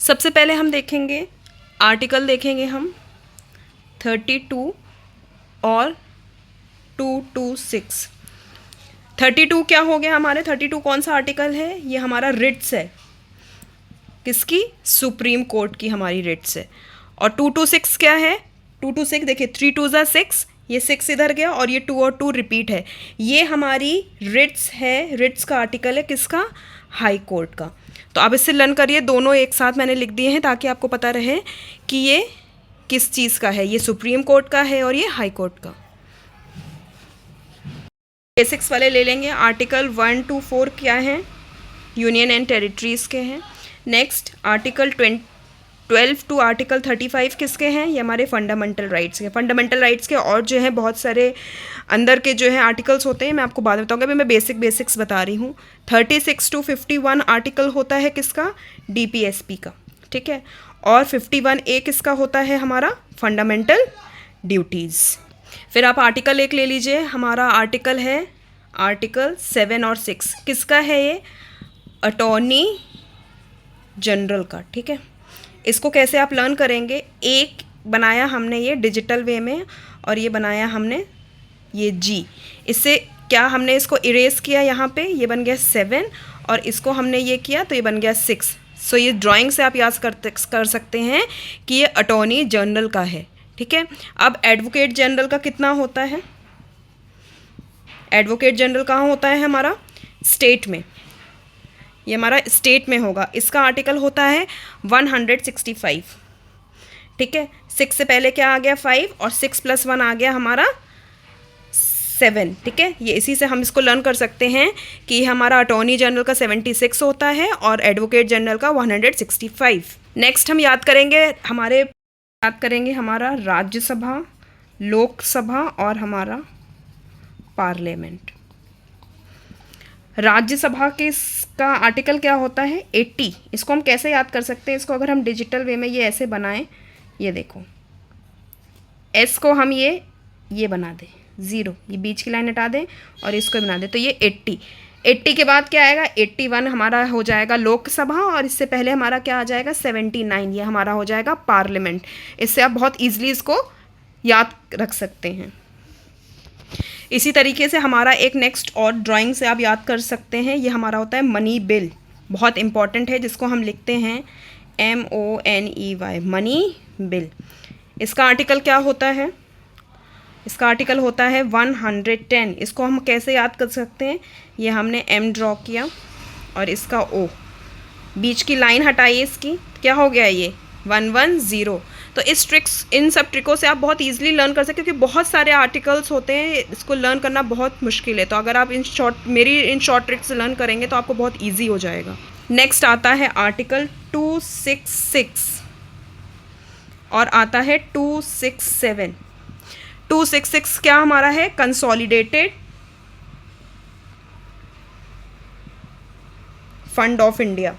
सबसे पहले हम देखेंगे आर्टिकल, देखेंगे हम 32 और 226। 32 क्या हो गया हमारे, 32 कौन सा आर्टिकल है, ये हमारा रिट्स है, किसकी, सुप्रीम कोर्ट की हमारी रिट्स है। और 226 क्या है, 226 देखिए 3 2 ज़ा 6, ये 6 इधर गया और ये 2 और 2 रिपीट है, ये हमारी रिट्स है, रिट्स का आर्टिकल है, किसका, हाई कोर्ट का। तो आप इससे लर्न करिए, दोनों एक साथ मैंने लिख दिए हैं ताकि आपको पता रहे कि ये किस चीज़ का है, ये सुप्रीम कोर्ट का है और ये हाई कोर्ट का। बेसिक्स वाले ले लेंगे, आर्टिकल 1 to 4 क्या है, यूनियन एंड टेरिटरीज़ के हैं। नेक्स्ट आर्टिकल 12 to आर्टिकल 35 किसके हैं, ये हमारे फंडामेंटल राइट्स के। फंडामेंटल राइट्स के और जो है बहुत सारे अंदर के जो है आर्टिकल्स होते हैं, मैं आपको बाद में बताऊंगा, अभी मैं बेसिक्स बता रही हूँ। 36 to 51 आर्टिकल होता है किसका, DPSP का, ठीक है। और 51A किसका होता है, हमारा फंडामेंटल ड्यूटीज़। फिर आप आर्टिकल 1 ले लीजिए, हमारा आर्टिकल है आर्टिकल 7 और 6, किसका है ये, अटॉर्नी जनरल का, ठीक है। इसको कैसे आप लर्न करेंगे, एक बनाया हमने ये डिजिटल वे में और ये बनाया हमने ये जी, इससे क्या हमने इसको इरेज किया, यहाँ पे ये बन गया 7 और इसको हमने ये किया तो ये बन गया 6। सो ये ड्राइंग से आप याद कर सकते हैं कि ये अटॉर्नी जनरल का है, ठीक है। अब एडवोकेट जनरल का कितना होता है, एडवोकेट जनरल कहाँ होता है हमारा, स्टेट में, ये हमारा स्टेट में होगा, इसका आर्टिकल होता है 165, ठीक है। 6 से पहले क्या आ गया 5 और 6 + 1 आ गया हमारा 7, ठीक है। ये इसी से हम इसको लर्न कर सकते हैं कि हमारा अटॉर्नी जनरल का 76 होता है और एडवोकेट जनरल का 165। नेक्स्ट हम याद करेंगे हमारा राज्यसभा, लोकसभा और हमारा पार्लियामेंट। राज्यसभा के का आर्टिकल क्या होता है 80, इसको हम कैसे याद कर सकते हैं, इसको अगर हम डिजिटल वे में ये ऐसे बनाएं, ये देखो एस को हम ये बना दें 0, ये बीच की लाइन हटा दें और इसको बना दें, तो ये 80 के बाद क्या आएगा 81 हमारा हो जाएगा लोकसभा और इससे पहले हमारा क्या आ जाएगा 79, ये हमारा हो जाएगा पार्लियामेंट। इससे आप बहुत ईजिली इसको याद रख सकते हैं। इसी तरीके से हमारा एक नेक्स्ट और ड्राइंग से आप याद कर सकते हैं, ये हमारा होता है मनी बिल, बहुत इंपॉर्टेंट है, जिसको हम लिखते हैं MONEY, मनी बिल। इसका आर्टिकल क्या होता है, इसका आर्टिकल होता है 110। इसको हम कैसे याद कर सकते हैं, ये हमने M ड्रॉ किया और इसका O, बीच की लाइन हटाइए, इसकी क्या हो गया ये 110। तो इन सब ट्रिकों से आप बहुत इजीली लर्न कर सकते हैं, क्योंकि बहुत सारे आर्टिकल्स होते हैं, इसको लर्न करना बहुत मुश्किल है। तो अगर आप मेरी इन शॉर्ट ट्रिक्स से लर्न करेंगे तो आपको बहुत ईजी हो जाएगा। नेक्स्ट आता है आर्टिकल 266 और आता है 267। 266 क्या हमारा है, कंसोलिडेटेड फंड ऑफ इंडिया,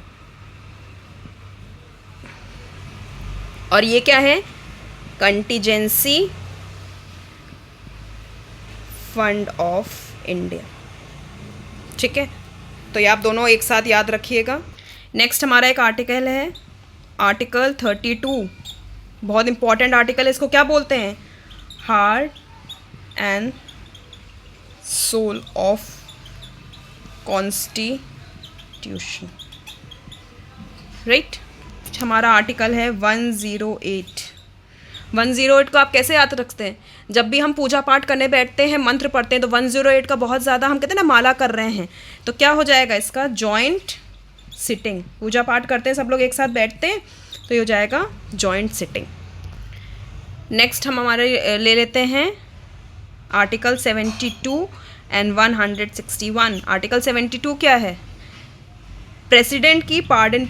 और ये क्या है, कंटीजेंसी फंड ऑफ इंडिया, ठीक है। तो ये आप दोनों एक साथ याद रखिएगा। नेक्स्ट हमारा एक आर्टिकल है आर्टिकल 32, बहुत इंपॉर्टेंट आर्टिकल है, इसको क्या बोलते हैं, heart and soul of constitution, right. हमारा आर्टिकल है 108। 108 को आप कैसे याद रखते हैं, जब भी हम पूजा पाठ करने बैठते हैं, मंत्र पढ़ते हैं, तो 108 का बहुत ज़्यादा हम कहते हैं ना माला कर रहे हैं, तो क्या हो जाएगा इसका, जॉइंट सिटिंग। पूजा पाठ करते हैं सब लोग एक साथ बैठते हैं, तो ये हो जाएगा जॉइंट सिटिंग। नेक्स्ट हम हमारे ले लेते हैं आर्टिकल 72 एंड 161। आर्टिकल 72 क्या है, प्रेसिडेंट की पार्डन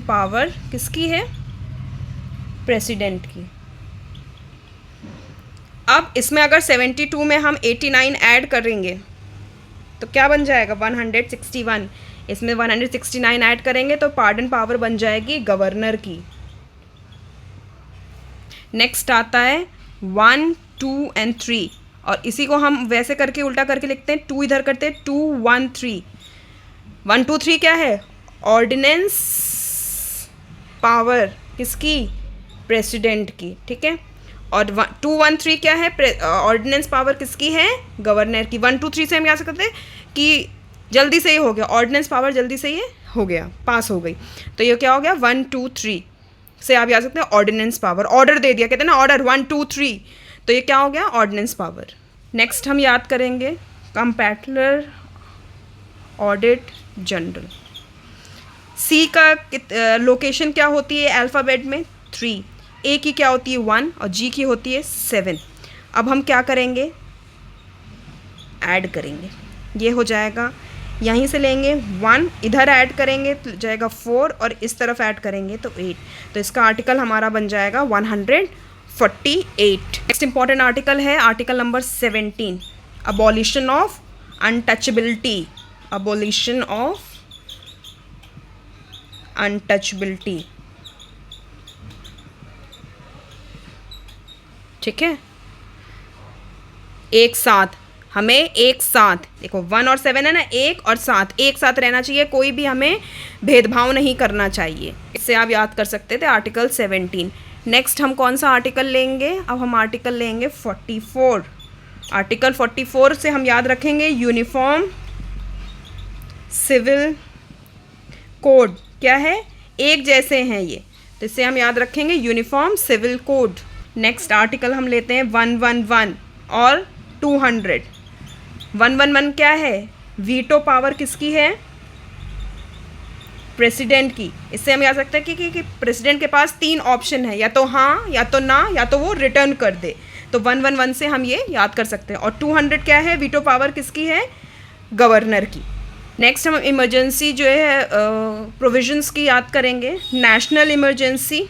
पावर किसकी है, प्रेसिडेंट की। अब इसमें अगर 72 में हम 89 ऐड करेंगे तो क्या बन जाएगा 161, इसमें 169 ऐड करेंगे तो पार्डन पावर बन जाएगी गवर्नर की। नेक्स्ट आता है 1, 2 एंड 3, और इसी को हम वैसे करके उल्टा करके लिखते हैं, 2 इधर करते हैं 2, 1, 3। 1, 2, 3 क्या है, ऑर्डिनेंस पावर किसकी? प्रेसिडेंट की, ठीक है। और 213 क्या है? ऑर्डिनेंस पावर किसकी है? गवर्नर की। 123 से हम क्या सकते हैं कि जल्दी से ये हो गया, ऑर्डिनेंस पावर जल्दी से ये हो गया, पास हो गई। तो ये क्या हो गया? 123 से आप याद सकते हैं ऑर्डिनेंस पावर, ऑर्डर दे दिया, कहते हैं ना ऑर्डर 123, तो ये क्या हो गया? Ordinance power. नेक्स्ट हम याद करेंगे कंपैटिलर ऑडिट जनरल। सी का लोकेशन क्या होती है अल्फ़ाबेट में? 3, ए की क्या होती है? 1 और जी की होती है 7। अब हम क्या करेंगे? ऐड करेंगे, ये हो जाएगा, यहीं से लेंगे 1, इधर ऐड करेंगे तो जाएगा 4 और इस तरफ ऐड करेंगे तो 8। तो इसका आर्टिकल हमारा बन जाएगा 148। नेक्स्ट इंपॉर्टेंट आर्टिकल है article number 17, abolition of untouchability. Abolition of untouchability, ठीक है। एक साथ, हमें एक साथ देखो 1 और 7 है ना, 1 और 7 एक साथ रहना चाहिए, कोई भी हमें भेदभाव नहीं करना चाहिए। इससे आप याद कर सकते थे आर्टिकल 17। नेक्स्ट हम कौन सा आर्टिकल लेंगे? अब हम आर्टिकल लेंगे 44। आर्टिकल 44 से हम याद रखेंगे यूनिफॉर्म सिविल कोड। क्या है? एक जैसे हैं ये, तो इससे हम याद रखेंगे uniform civil code. Next article हम लेते हैं 111 और 200। 111 क्या है? वीटो पावर किसकी है? प्रेसिडेंट की। इससे हम याद सकते हैं कि प्रेसिडेंट के पास 3 ऑप्शन है, या तो हाँ, या तो ना, या तो वो रिटर्न कर दे। तो 111 से हम ये याद कर सकते हैं। और 200 क्या है? वीटो पावर किसकी है? गवर्नर की। नेक्स्ट हम इमरजेंसी जो है प्रोविजंस की याद करेंगे, नेशनल इमरजेंसी।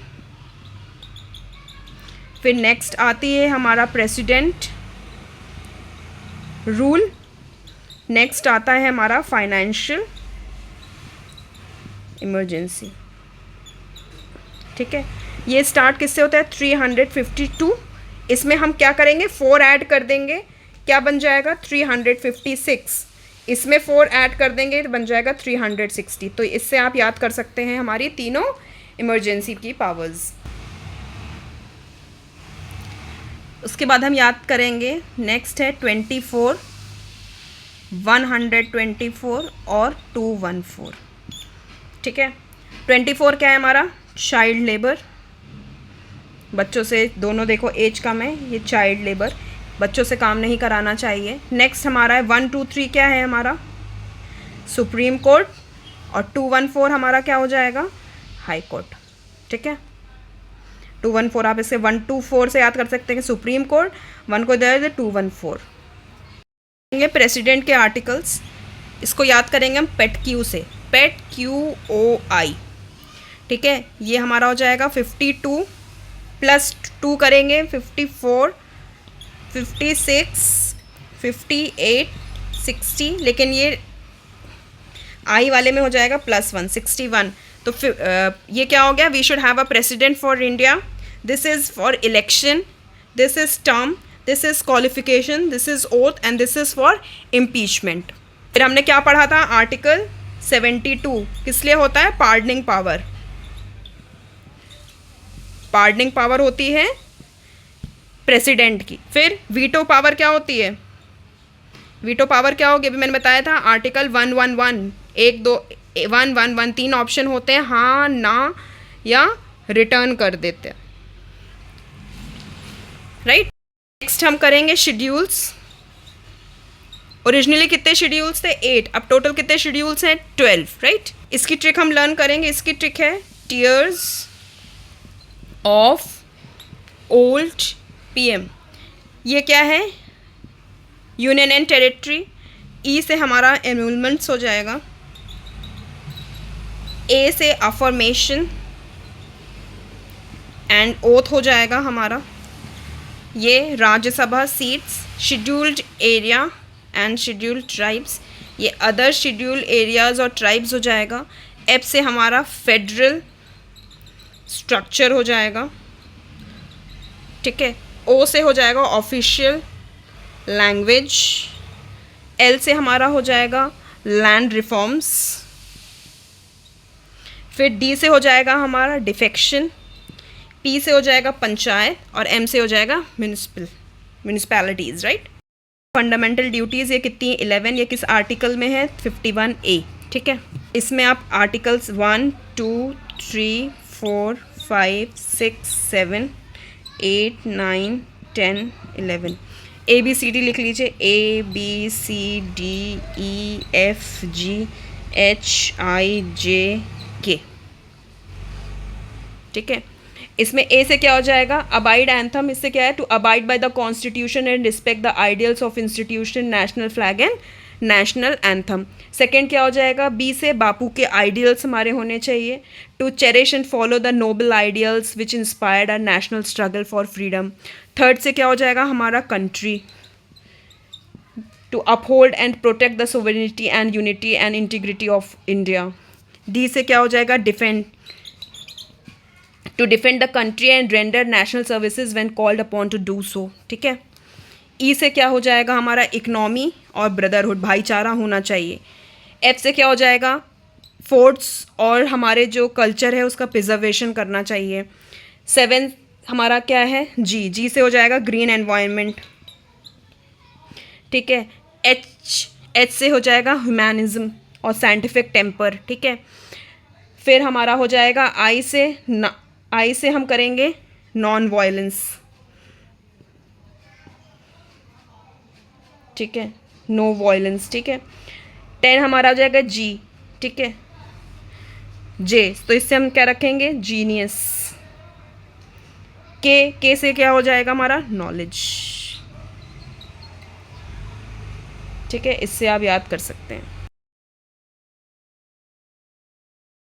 फिर नेक्स्ट आती है हमारा प्रेसिडेंट रूल। नेक्स्ट आता है हमारा फाइनेंशियल इमरजेंसी, ठीक है। ये स्टार्ट किससे होता है? 352। इसमें हम क्या करेंगे? 4 ऐड कर देंगे, क्या बन जाएगा? 356। इसमें 4 ऐड कर देंगे तो बन जाएगा 360। तो इससे आप याद कर सकते हैं हमारी तीनों इमरजेंसी की पावर्स। उसके बाद हम याद करेंगे नेक्स्ट है 24, 124 और 214, ठीक है। 24 क्या है हमारा? चाइल्ड लेबर, बच्चों से, दोनों देखो एज कम है, ये चाइल्ड लेबर, बच्चों से काम नहीं कराना चाहिए। नेक्स्ट हमारा है 123 क्या है हमारा? Supreme court. और 214 हमारा क्या हो जाएगा? हाई कोर्ट, ठीक है। 214 आप इसे 124 से याद कर सकते हैं, सुप्रीम कोर्ट, 1 को इधर 214। ये प्रेसिडेंट के आर्टिकल्स, इसको याद करेंगे हम पेट क्यू से, पेट QOI, ठीक है। ये हमारा हो जाएगा 52 प्लस 2 करेंगे 54, 56, 58, 60, लेकिन ये आई वाले में हो जाएगा +1, 61। तो ये क्या हो गया? We should have a president for India, this is for election, this is term, this is qualification, this is oath and this is for impeachment. फिर हमने क्या पढ़ा था? आर्टिकल 72 किस लिए होता है? Pardoning power. पार्डनिंग पावर होती है प्रेसिडेंट की। फिर वीटो पावर क्या होती है? वीटो पावर क्या होगी? अभी मैंने बताया था आर्टिकल 111, 1, 2, 111 3 ऑप्शन होते हैं, हाँ, ना या रिटर्न कर देते हैं, राइट। नेक्स्ट हम करेंगे शेड्यूल्स। ओरिजिनली कितने शेड्यूल्स थे? 8, अब टोटल कितने शेड्यूल्स हैं? 12, राइट। इसकी ट्रिक हम लर्न करेंगे। इसकी ट्रिक है टीयर्स ऑफ ओल्ड PM। ये क्या है? Union and territory. ई से हमारा एनरोलमेंट्स हो जाएगा, ए से अफर्मेशन एंड ओथ हो जाएगा हमारा। ये Rajya Sabha seats, scheduled area and scheduled tribes, ये अदर शेड्यूल्ड एरियाज़ और ट्राइब्स हो जाएगा। एफ से हमारा फेडरल स्ट्रक्चर हो जाएगा, ठीक है। ओ से हो जाएगा ऑफिशियल लैंग्वेज। एल से हमारा हो जाएगा लैंड रिफॉर्म्स। फिर डी से हो जाएगा हमारा डिफेक्शन, पी से हो जाएगा पंचायत और एम से हो जाएगा म्यूनिसिपैलिटीज़, राइट। फंडामेंटल ड्यूटीज़ ये कितनी 11, ये किस आर्टिकल में है 51A, ठीक है। इसमें आप आर्टिकल्स 1 2 3 4 5 6 7 8 9 10 11 ABCD लिख लीजिए, ABCDEFGHIJK, ठीक है। इसमें ए से क्या हो जाएगा अबाइड एंथम, इससे क्या है to abide by the constitution and respect the ideals of institution, national flag and national anthem. Second क्या हो जाएगा बी से बापू के आइडियल्स हमारे होने चाहिए, to cherish and follow the noble ideals which inspired our national struggle for freedom. Third से क्या हो जाएगा हमारा country, to uphold and protect the sovereignty and unity and integrity of India. D से क्या हो जाएगा defend, to defend the country and render national services when called upon to do so, ठीक है। ई से क्या हो जाएगा हमारा इकोनॉमी और ब्रदरहुड, भाईचारा होना चाहिए। एफ से क्या हो जाएगा फोर्ट्स और हमारे जो कल्चर है उसका प्रिजर्वेशन करना चाहिए। 7 हमारा क्या है जी से हो जाएगा ग्रीन एनवायरनमेंट, ठीक है। एच से हो जाएगा ह्यूमैनिज्म और साइंटिफिक टेम्पर, ठीक है। फिर हमारा हो जाएगा आई से हम करेंगे नॉन वायलेंस, ठीक है, नो वायलेंस, ठीक है। 10 हमारा हो जाएगा जी, ठीक है, जे, तो इससे हम क्या रखेंगे जीनियस। के से क्या हो जाएगा हमारा नॉलेज, ठीक है, इससे आप याद कर सकते हैं।